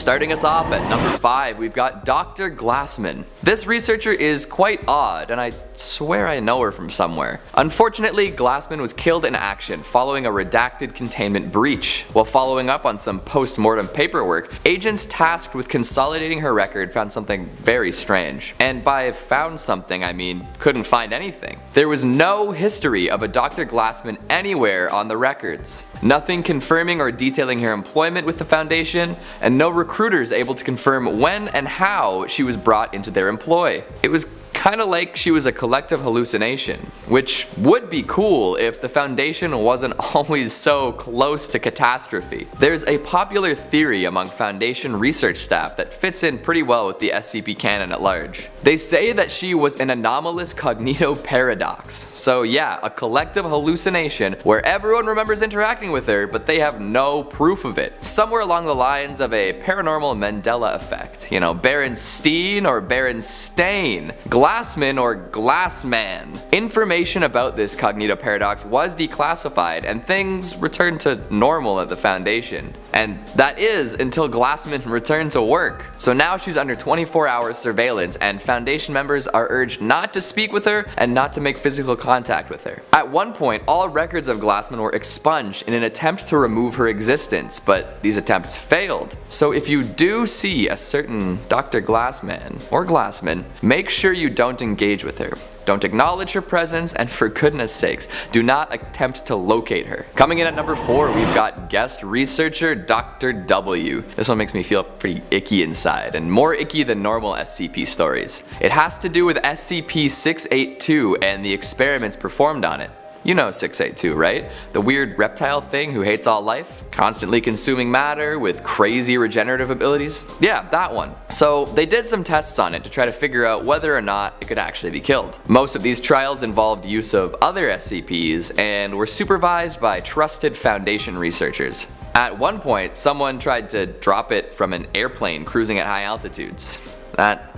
Starting us off at number 5, we've got Dr. Glassman. This researcher is quite odd, and I swear I know her from somewhere. Unfortunately, Glassman was killed in action following a redacted containment breach. While following up on some post-mortem paperwork, agents tasked with consolidating her record found something very strange. And by found something, I mean couldn't find anything. There was no history of a Dr. Glassman anywhere on the records. Nothing confirming or detailing her employment with the Foundation, and no recruiters able to confirm when and how she was brought into their employ. It was kinda like she was a collective hallucination, which would be cool if the Foundation wasn't always so close to catastrophe. There's a popular theory among Foundation research staff that fits in pretty well with the SCP canon at large. They say that she was an anomalous cognito paradox. So yeah, a collective hallucination where everyone remembers interacting with her, but they have no proof of it. Somewhere along the lines of a paranormal Mandela effect. You know, Berenstain or Berenstain. Glassman or Glassman. Information about this cognito paradox was declassified and things returned to normal at the Foundation. And that is until Glassman returned to work. So now she's under 24-hour surveillance and Foundation members are urged not to speak with her and not to make physical contact with her. At one point, all records of Glassman were expunged in an attempt to remove her existence, but these attempts failed. So if you do see a certain Dr. Glassman or Glassman, make sure you don't engage with her. Don't acknowledge her presence, and for goodness sakes, do not attempt to locate her. Coming in at number 4, we've got guest researcher Dr. W. This one makes me feel pretty icky inside, and more icky than normal SCP stories. It has to do with SCP-682 and the experiments performed on it. You know 682, right? The weird reptile thing who hates all life? Constantly consuming matter with crazy regenerative abilities? Yeah, that one. So they did some tests on it to try to figure out whether or not it could actually be killed. Most of these trials involved use of other SCPs and were supervised by trusted Foundation researchers. At one point, someone tried to drop it from an airplane cruising at high altitudes. That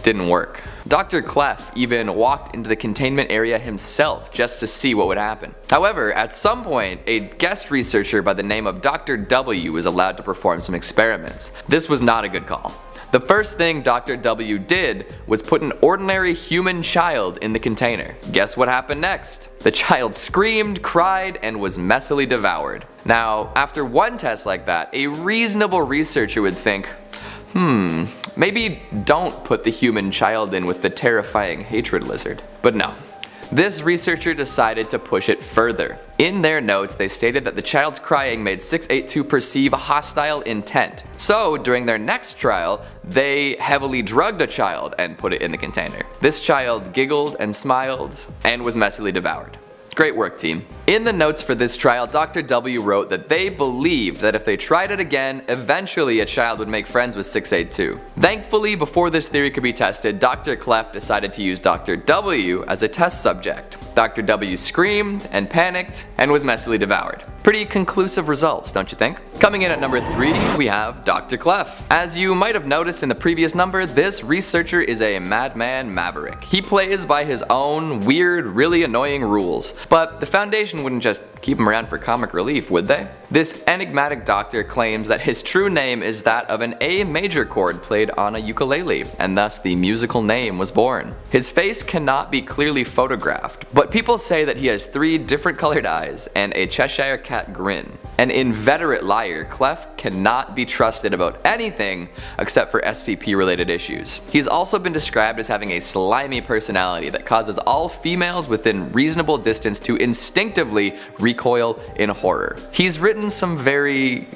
didn't work. Dr. Clef even walked into the containment area himself just to see what would happen. However, at some point, a guest researcher by the name of Dr. W was allowed to perform some experiments. This was not a good call. The first thing Dr. W did was put an ordinary human child in the container. Guess what happened next? The child screamed, cried, and was messily devoured. Now, after one test like that, a reasonable researcher would think, maybe don't put the human child in with the terrifying hatred lizard. But no. This researcher decided to push it further. In their notes, they stated that the child's crying made 682 perceive hostile intent. So during their next trial, they heavily drugged a child and put it in the container. This child giggled and smiled and was messily devoured. Great work, team. In the notes for this trial, Dr. W wrote that they believed that if they tried it again, eventually a child would make friends with 682. Thankfully, before this theory could be tested, Dr. Clef decided to use Dr. W as a test subject. Dr. W screamed and panicked and was messily devoured. Pretty conclusive results, don't you think? Coming in at number 3, we have Dr. Clef. As you might have noticed in the previous number, this researcher is a madman maverick. He plays by his own weird, really annoying rules. But the Foundation wouldn't just keep him around for comic relief, would they? This enigmatic doctor claims that his true name is that of an A major chord played on a ukulele, and thus the musical name was born. His face cannot be clearly photographed, but people say that he has 3 different colored eyes and a Cheshire cat grin. An inveterate liar, Clef cannot be trusted about anything except for SCP related issues. He's also been described as having a slimy personality that causes all females within reasonable distance to instinctively recoil in horror. He's written some very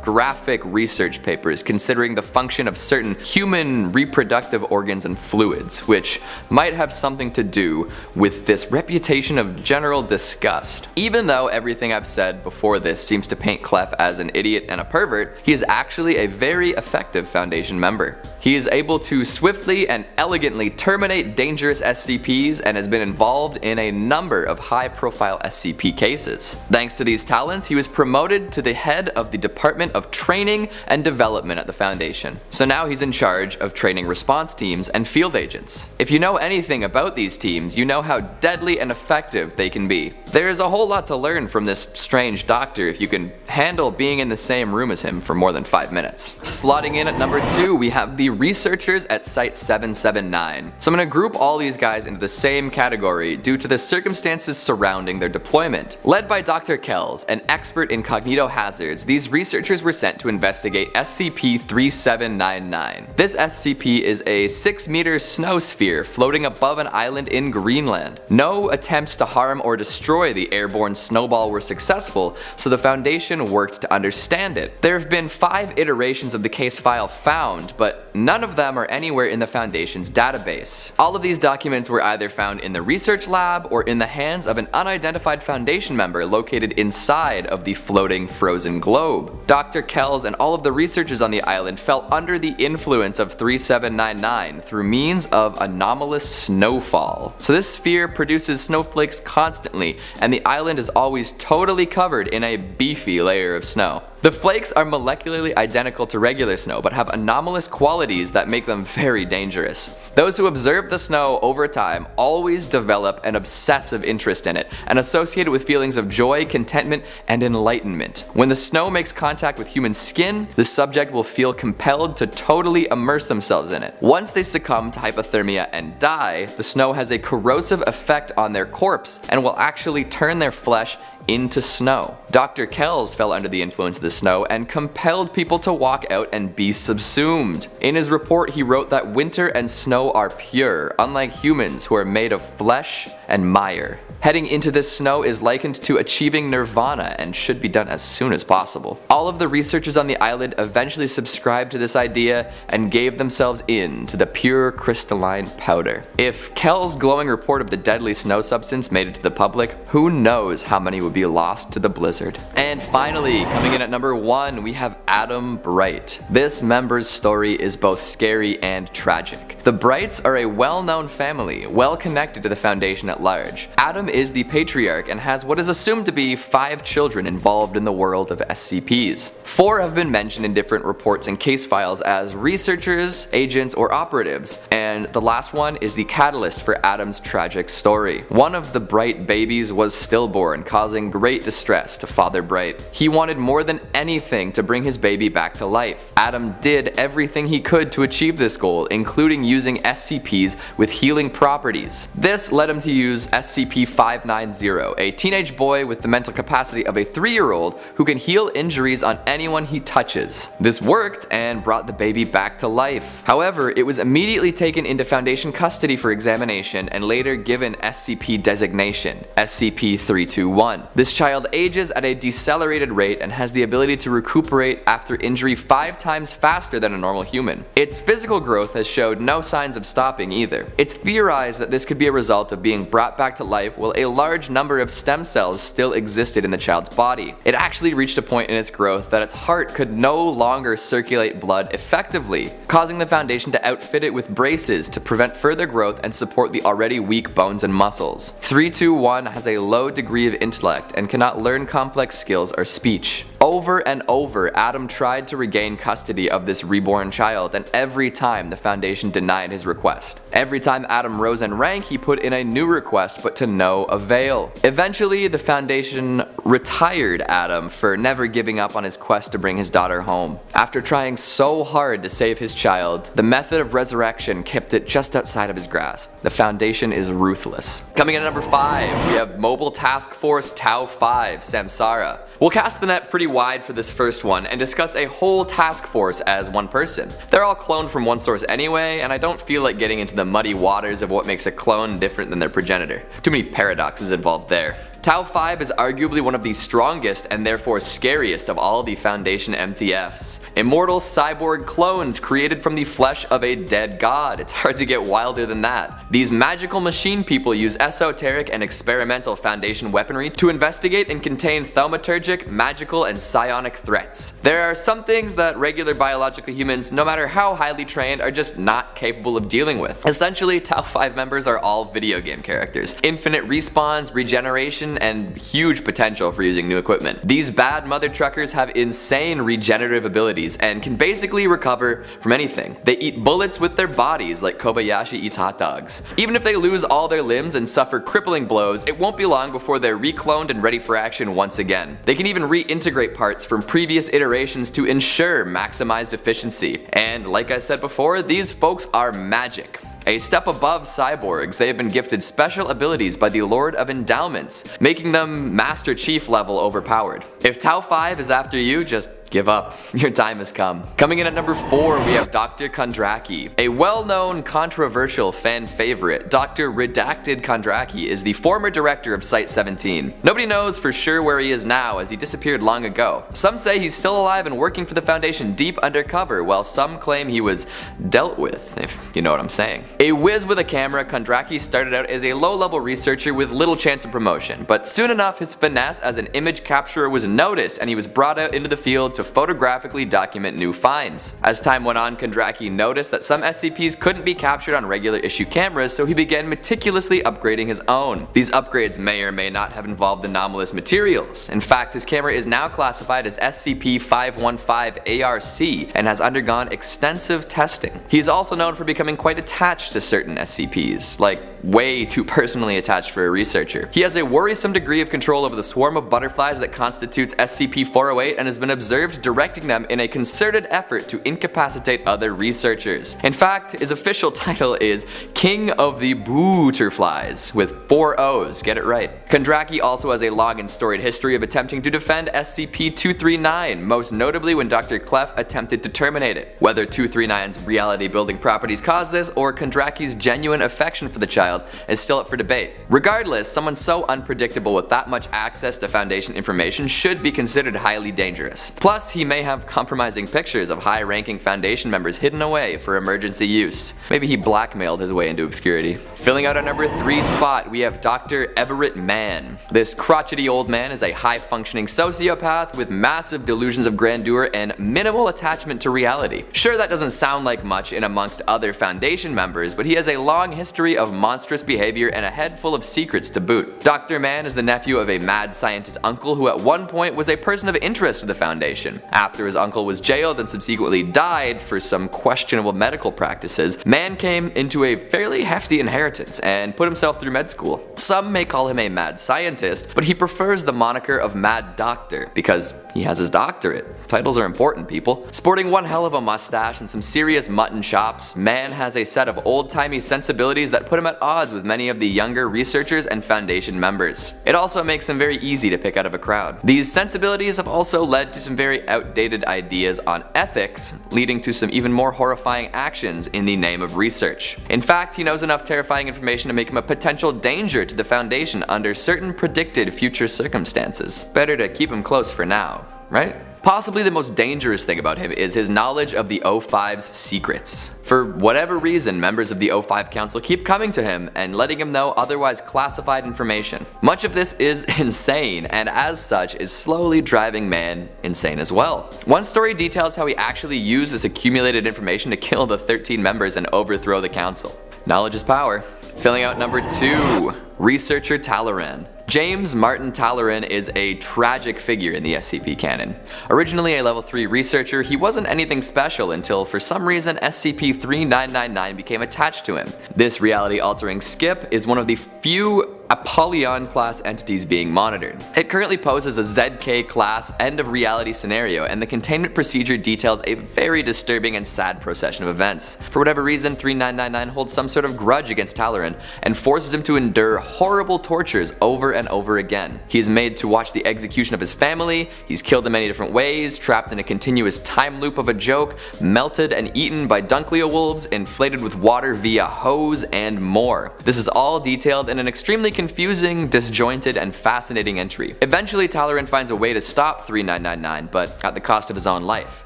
graphic research papers considering the function of certain human reproductive organs and fluids, which might have something to do with this reputation of general disgust. Even though everything I've said before this seems to paint Clef as an idiot and a pervert, he is actually a very effective Foundation member. He is able to swiftly and elegantly terminate dangerous SCPs and has been involved in a number of high-profile SCP cases. Thanks to these talents, he was promoted to the head of the Department of Training and Development at the Foundation. So now he's in charge of training response teams and field agents. If you know anything about these teams, you know how deadly and effective they can be. There's a whole lot to learn from this strange doctor character if you can handle being in the same room as him for more than 5 minutes. Slotting in at number 2, we have the researchers at Site 779. So I'm going to group all these guys into the same category due to the circumstances surrounding their deployment. Led by Dr. Kells, an expert in cognitohazards, these researchers were sent to investigate SCP-3799. This SCP is a 6-meter snow sphere floating above an island in Greenland. No attempts to harm or destroy the airborne snowball were successful, so the Foundation worked to understand it. There have been 5 iterations of the case file found, but none of them are anywhere in the Foundation's database. All of these documents were either found in the research lab or in the hands of an unidentified Foundation member located inside of the floating frozen globe. Dr. Kells and all of the researchers on the island fell under the influence of 3799 through means of anomalous snowfall. So this sphere produces snowflakes constantly, and the island is always totally covered in a beefy layer of snow. The flakes are molecularly identical to regular snow, but have anomalous qualities that make them very dangerous. Those who observe the snow over time always develop an obsessive interest in it, and associate it with feelings of joy, contentment, and enlightenment. When the snow makes contact with human skin, the subject will feel compelled to totally immerse themselves in it. Once they succumb to hypothermia and die, the snow has a corrosive effect on their corpse and will actually turn their flesh into snow. Dr. Kells fell under the influence of the snow and compelled people to walk out and be subsumed. In his report, he wrote that winter and snow are pure, unlike humans who are made of flesh and mire. Heading into this snow is likened to achieving nirvana and should be done as soon as possible. All of the researchers on the island eventually subscribed to this idea and gave themselves in to the pure crystalline powder. If Kells' glowing report of the deadly snow substance made it to the public, who knows how many would be lost to the blizzard. And finally, coming in at number 1, we have Adam Bright. This member's story is both scary and tragic. The Brights are a well-known family, well connected to the Foundation at large. Adam is the patriarch and has what is assumed to be 5 children involved in the world of SCPs. 4 have been mentioned in different reports and case files as researchers, agents, or operatives, and the last one is the catalyst for Adam's tragic story. One of the Bright babies was stillborn, causing great distress to Father Bright. He wanted more than anything to bring his baby back to life. Adam did everything he could to achieve this goal, including using SCPs with healing properties. This led him to use SCP-590, a teenage boy with the mental capacity of a 3-year-old who can heal injuries on anyone he touches. This worked and brought the baby back to life. However, it was immediately taken into Foundation custody for examination and later given SCP designation, SCP-321. This child ages at a decelerated rate and has the ability to recuperate after injury 5 times faster than a normal human. Its physical growth has showed no signs of stopping either. It's theorized that this could be a result of being brought back to life while a large number of stem cells still existed in the child's body. It actually reached a point in its growth that its heart could no longer circulate blood effectively, causing the Foundation to outfit it with braces to prevent further growth and support the already weak bones and muscles. 321 has a low degree of intellect and cannot learn complex skills or speech. Over and over, Adam tried to regain custody of this reborn child, and every time the Foundation denied his request. Every time Adam rose in rank, he put in a new request, but to no avail. Eventually, the Foundation retired Adam for never giving up on his quest to bring his daughter home. After trying so hard to save his child, the method of resurrection kept it just outside of his grasp. The Foundation is ruthless. Coming in at number 5, we have Mobile Task Force Tau-5 Samsara. We'll cast the net pretty wide for this first one and discuss a whole task force as one person. They're all cloned from one source anyway, and I don't feel like getting into the muddy waters of what makes a clone different than their progenitor. Too many paradoxes involved there. Tau-5 is arguably one of the strongest and therefore scariest of all the Foundation MTFs. Immortal cyborg clones created from the flesh of a dead god. It's hard to get wilder than that. These magical machine people use esoteric and experimental Foundation weaponry to investigate and contain thaumaturgic, magical, and psionic threats. There are some things that regular biological humans, no matter how highly trained, are just not capable of dealing with. Essentially, Tau-5 members are all video game characters. Infinite respawns, regeneration, motivation and huge potential for using new equipment. These bad mother truckers have insane regenerative abilities and can basically recover from anything. They eat bullets with their bodies like Kobayashi eats hot dogs. Even if they lose all their limbs and suffer crippling blows, it won't be long before they're recloned and ready for action once again. They can even reintegrate parts from previous iterations to ensure maximized efficiency. And like I said before, these folks are magic. A step above cyborgs, they have been gifted special abilities by the Lord of Endowments, making them Master Chief level overpowered. If Tau-5 is after you, just give up. Your time has come. Coming in at number 4, we have Dr. Kondraki. A well-known, controversial fan favorite, Dr. Redacted Kondraki is the former director of Site-17. Nobody knows for sure where he is now, as he disappeared long ago. Some say he's still alive and working for the Foundation deep undercover, while some claim he was dealt with, if you know what I'm saying. A whiz with a camera, Kondraki started out as a low-level researcher with little chance of promotion, but soon enough his finesse as an image capturer was noticed and he was brought out into the field to photographically document new finds. As time went on, Kondraki noticed that some SCPs couldn't be captured on regular issue cameras, so he began meticulously upgrading his own. These upgrades may or may not have involved anomalous materials. In fact, his camera is now classified as SCP-515 ARC and has undergone extensive testing. He is also known for becoming quite attached to certain SCPs, like way too personally attached for a researcher. He has a worrisome degree of control over the swarm of butterflies that constitutes SCP-408 and has been observed directing them in a concerted effort to incapacitate other researchers. In fact, his official title is King of the Booterflies, with 4 O's, get it right. Kondraki also has a long and storied history of attempting to defend SCP-239, most notably when Dr. Clef attempted to terminate it. Whether 239's reality-building properties caused this, or Kondraki's genuine affection for the child, is still up for debate. Regardless, someone so unpredictable with that much access to Foundation information should be considered highly dangerous. Plus, he may have compromising pictures of high-ranking Foundation members hidden away for emergency use. Maybe he blackmailed his way into obscurity. Filling out our number 3 spot, we have Dr. Everett Mann. This crotchety old man is a high-functioning sociopath with massive delusions of grandeur and minimal attachment to reality. Sure, that doesn't sound like much in amongst other Foundation members, but he has a long history of monstrous behavior and a head full of secrets to boot. Dr. Mann is the nephew of a mad scientist uncle who at one point was a person of interest to the Foundation. After his uncle was jailed and subsequently died for some questionable medical practices, Mann came into a fairly hefty inheritance and put himself through med school. Some may call him a mad scientist, but he prefers the moniker of Mad Doctor because he has his doctorate. Titles are important, people. Sporting one hell of a mustache and some serious mutton chops, Mann has a set of old-timey sensibilities that put him at odds with many of the younger researchers and Foundation members. It also makes him very easy to pick out of a crowd. These sensibilities have also led to some very outdated ideas on ethics, leading to some even more horrifying actions in the name of research. In fact, he knows enough terrifying information to make him a potential danger to the Foundation under certain predicted future circumstances. Better to keep him close for now, right? Possibly the most dangerous thing about him is his knowledge of the O5's secrets. For whatever reason, members of the O5 Council keep coming to him and letting him know otherwise classified information. Much of this is insane, and as such is slowly driving Mann insane as well. One story details how he actually used this accumulated information to kill the 13 members and overthrow the council. Knowledge is power. Filling out number 2, Researcher Talaran. James Martin Talaran is a tragic figure in the SCP canon. Originally a level 3 researcher, he wasn't anything special until for some reason SCP-3999 became attached to him. This reality-altering skip is one of the few Apollyon class entities being monitored. It currently poses a ZK class end of reality scenario, and the containment procedure details a very disturbing and sad procession of events. For whatever reason, 3999 holds some sort of grudge against Talaran and forces him to endure horrible tortures over and over again. He is made to watch the execution of his family, he's killed in many different ways, trapped in a continuous time loop of a joke, melted and eaten by Dunkleo wolves, inflated with water via hose, and more. This is all detailed in an extremely confusing, disjointed, and fascinating entry. Eventually, Talaran finds a way to stop 3999, but at the cost of his own life.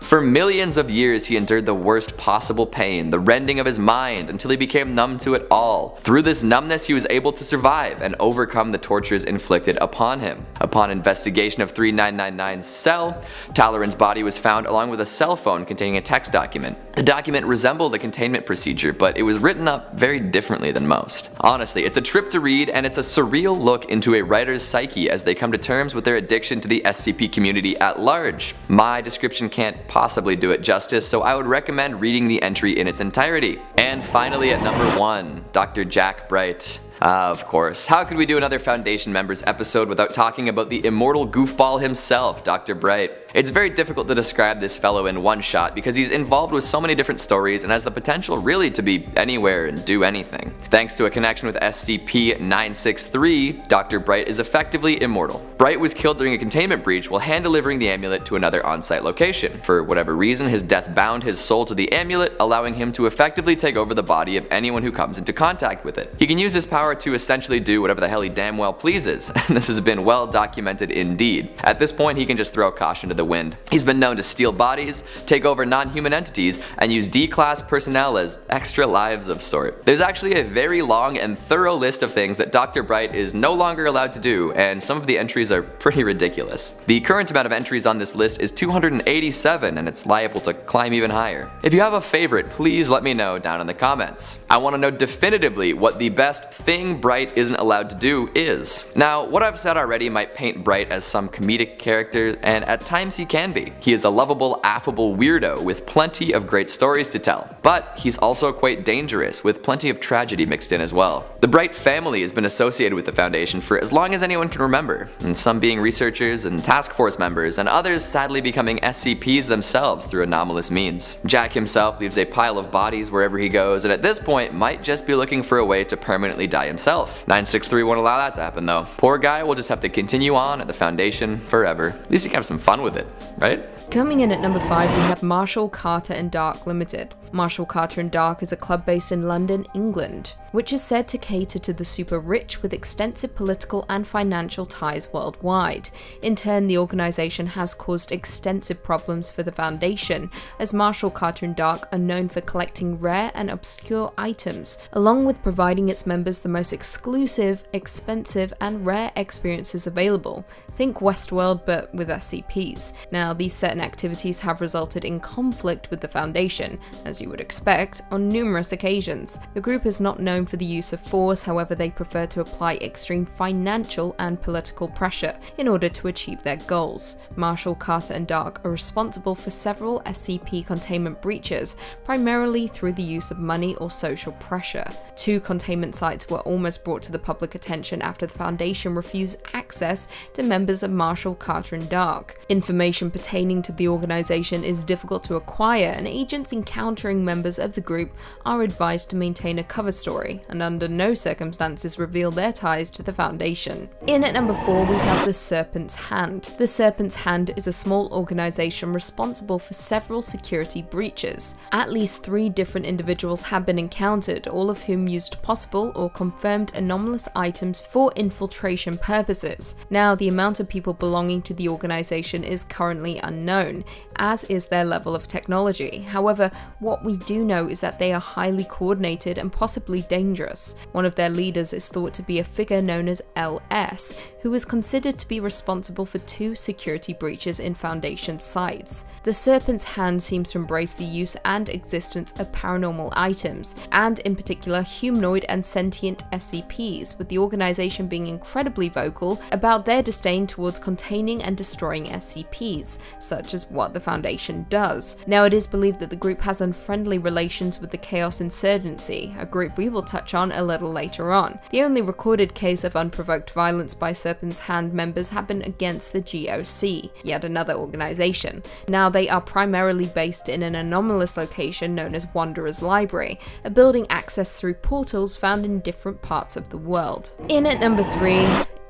For millions of years, he endured the worst possible pain, the rending of his mind, until he became numb to it all. Through this numbness, he was able to survive and overcome the tortures inflicted upon him. Upon investigation of 3999's cell, Talaran's body was found along with a cell phone containing a text document. The document resembled a containment procedure, but it was written up very differently than most. Honestly, it's a trip to read, and it's a surreal look into a writer's psyche as they come to terms with their addiction to the SCP community at large. My description can't possibly do it justice, so I would recommend reading the entry in its entirety. And finally at number 1, Dr. Jack Bright. Of course, how could we do another Foundation Members episode without talking about the immortal goofball himself, Dr. Bright? It's very difficult to describe this fellow in one shot because he's involved with so many different stories and has the potential really to be anywhere and do anything. Thanks to a connection with SCP-963, Dr. Bright is effectively immortal. Bright was killed during a containment breach while hand-delivering the amulet to another on-site location. For whatever reason, his death bound his soul to the amulet, allowing him to effectively take over the body of anyone who comes into contact with it. He can use his power to essentially do whatever the hell he damn well pleases, and this has been well documented indeed. At this point, he can just throw caution to the wind. He's been known to steal bodies, take over non-human entities, and use D-class personnel as extra lives of sort. There's actually a very long and thorough list of things that Dr. Bright is no longer allowed to do, and some of the entries are pretty ridiculous. The current amount of entries on this list is 287, and it's liable to climb even higher. If you have a favorite, please let me know down in the comments. I want to know definitively what the best thing Bright isn't allowed to do is. Now, what I've said already might paint Bright as some comedic character, and at times he can be. He is a lovable, affable weirdo with plenty of great stories to tell. But he's also quite dangerous, with plenty of tragedy mixed in as well. The Bright family has been associated with the Foundation for as long as anyone can remember, and some being researchers and task force members, and others sadly becoming SCPs themselves through anomalous means. Jack himself leaves a pile of bodies wherever he goes, and at this point might just be looking for a way to permanently die himself. 963 won't allow that to happen though. Poor guy will just have to continue on at the Foundation forever. At least he can have some fun with it, right? Coming in at number 5, we have Marshall, Carter and Dark Limited. Marshall, Carter and Dark is a club based in London, England, which is said to cater to the super rich with extensive political and financial ties worldwide. In turn, the organisation has caused extensive problems for the Foundation, as Marshall, Carter and Dark are known for collecting rare and obscure items, along with providing its members the most exclusive, expensive and rare experiences available. Think Westworld but with SCPs. Now, these certain activities have resulted in conflict with the Foundation, as you would expect, on numerous occasions. The group is not known for the use of force, however they prefer to apply extreme financial and political pressure in order to achieve their goals. Marshall, Carter and Dark are responsible for several SCP containment breaches, primarily through the use of money or social pressure. 2 containment sites were almost brought to the public attention after the Foundation refused access to members of Marshall, Carter and Dark. Information pertaining to the organisation is difficult to acquire, and agents encountering members of the group are advised to maintain a cover story and under no circumstances reveal their ties to the Foundation. In at number 4, we have the Serpent's Hand. The Serpent's Hand is a small organisation responsible for several security breaches. At least 3 different individuals have been encountered, all of whom used possible or confirmed anomalous items for infiltration purposes. Now, the amount of people belonging to the organisation is currently unknown, as is their level of technology. However, what we do know is that they are highly coordinated and possibly dangerous. One of their leaders is thought to be a figure known as LS, who is considered to be responsible for 2 security breaches in Foundation sites. The Serpent's Hand seems to embrace the use and existence of paranormal items, and in particular humanoid and sentient SCPs, with the organisation being incredibly vocal about their disdain towards containing and destroying SCPs, such as what the Foundation does. Now, it is believed that the group has unfriendly relations with the Chaos Insurgency, a group we will touch on a little later on. The only recorded case of unprovoked violence by Serpent's Hand members happened against the GOC, yet another organisation. Now, they are primarily based in an anomalous location known as Wanderer's Library, a building accessed through portals found in different parts of the world. In at number 3,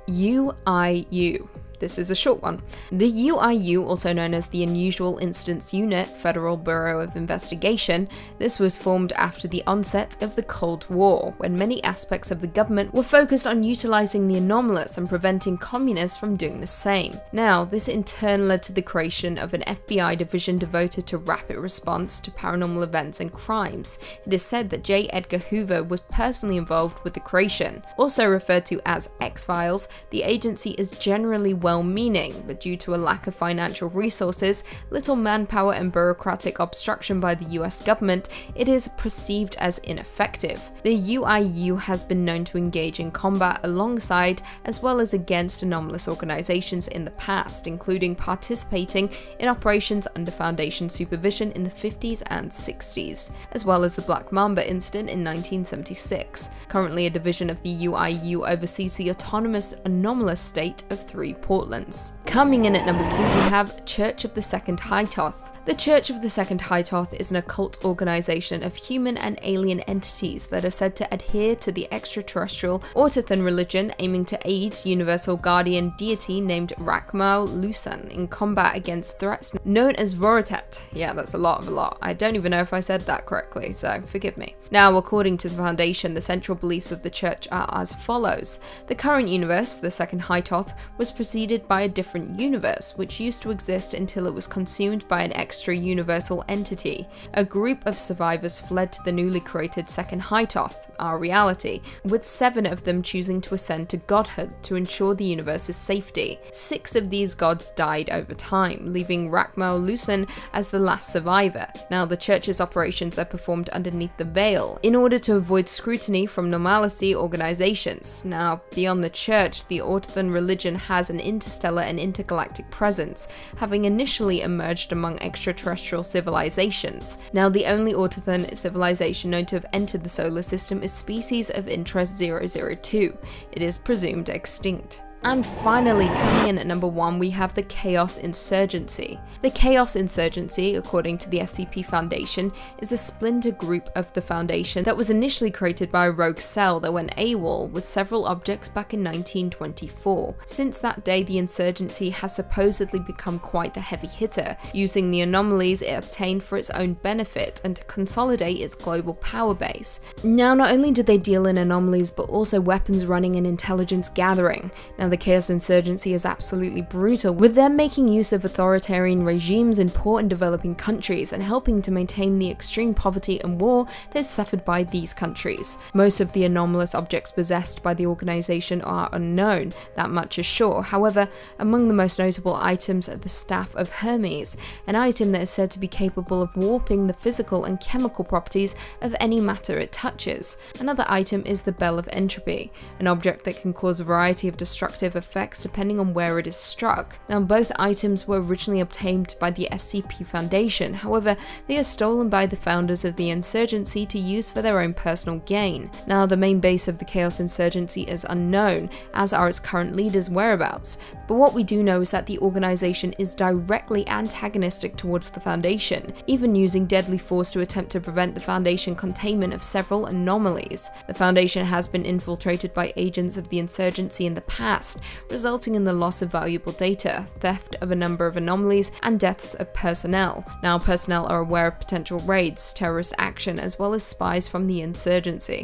UIU. This is a short one. The UIU, also known as the Unusual Incidents Unit, Federal Bureau of Investigation, this was formed after the onset of the Cold War, when many aspects of the government were focused on utilizing the anomalous and preventing communists from doing the same. Now, this in turn led to the creation of an FBI division devoted to rapid response to paranormal events and crimes. It is said that J. Edgar Hoover was personally involved with the creation. Also referred to as X-Files, the agency is generally well-meaning, but due to a lack of financial resources, little manpower and bureaucratic obstruction by the US government, it is perceived as ineffective. The UIU has been known to engage in combat alongside as well as against anomalous organizations in the past, including participating in operations under Foundation supervision in the 50s and 60s, as well as the Black Mamba incident in 1976. Currently, a division of the UIU oversees the autonomous anomalous state of 3 Portlands. Coming in at number 2, we have Church of the Second High Toth. The Church of the Second High Toth is an occult organization of human and alien entities that are said to adhere to the extraterrestrial Autothan religion, aiming to aid universal guardian deity named Rakmau Lusan in combat against threats known as Vorotet. Yeah, that's a lot. I don't even know if I said that correctly, so forgive me. Now, according to the Foundation, the central beliefs of the Church are as follows. The current universe, the Second High Toth, was preceded by a different universe, which used to exist until it was consumed by an extra-universal entity. A group of survivors fled to the newly created Second High Toth, our reality, with 7 of them choosing to ascend to godhood to ensure the universe's safety. 6 of these gods died over time, leaving Rakmau Lusan as the last survivor. Now, the Church's operations are performed underneath the veil, in order to avoid scrutiny from normalcy organizations. Now, beyond the Church, the Autothan religion has an interstellar and intergalactic presence, having initially emerged among extraterrestrial civilizations. Now, the only Autothan civilization known to have entered the solar system is species of interest 002. It is presumed extinct. And finally, coming in at number 1, we have the Chaos Insurgency. The Chaos Insurgency, according to the SCP Foundation, is a splinter group of the Foundation that was initially created by a rogue cell that went AWOL with several objects back in 1924. Since that day, the Insurgency has supposedly become quite the heavy hitter, using the anomalies it obtained for its own benefit and to consolidate its global power base. Now, not only do they deal in anomalies, but also weapons running and intelligence gathering. Now, the Chaos Insurgency is absolutely brutal, with them making use of authoritarian regimes in poor and developing countries and helping to maintain the extreme poverty and war that is suffered by these countries. Most of the anomalous objects possessed by the organization are unknown, that much is sure. However, among the most notable items are the Staff of Hermes, an item that is said to be capable of warping the physical and chemical properties of any matter it touches. Another item is the Bell of Entropy, an object that can cause a variety of destructive effects depending on where it is struck. Now, both items were originally obtained by the SCP Foundation, however, they are stolen by the founders of the Insurgency to use for their own personal gain. Now, the main base of the Chaos Insurgency is unknown, as are its current leaders' whereabouts, but what we do know is that the organization is directly antagonistic towards the Foundation, even using deadly force to attempt to prevent the Foundation containment of several anomalies. The Foundation has been infiltrated by agents of the Insurgency in the past, resulting in the loss of valuable data, theft of a number of anomalies, and deaths of personnel. Now, personnel are aware of potential raids, terrorist action, as well as spies from the Insurgency.